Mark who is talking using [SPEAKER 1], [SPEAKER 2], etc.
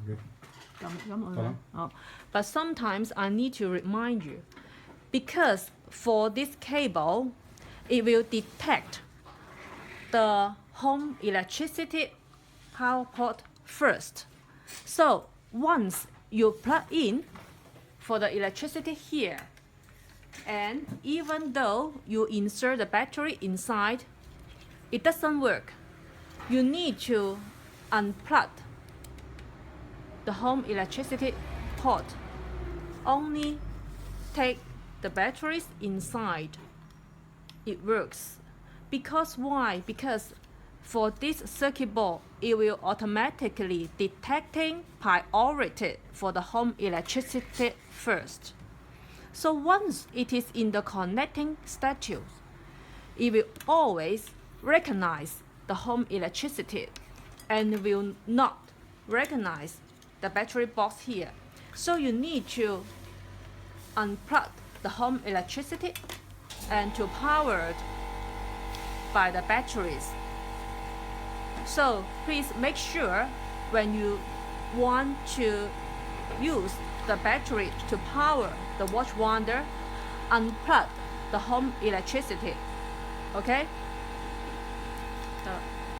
[SPEAKER 1] Good.
[SPEAKER 2] Oh. But sometimes I need to remind you, because for this cable, it will detect the home electricity power port first. So once you plug in for the electricity here, and even though you insert the battery inside, it doesn't work. You need to unplug the home electricity port. Only take the batteries inside. It works. Because why? Because for this circuit board, it will automatically detecting priority for the home electricity first. So once it is in the connecting status, it will always recognize the home electricity and will not recognize the battery box here. So you need to unplug the home electricity and to powered by the batteries. So please make sure when you want to use the battery to power the watch wonder, unplug the home electricity. Okay?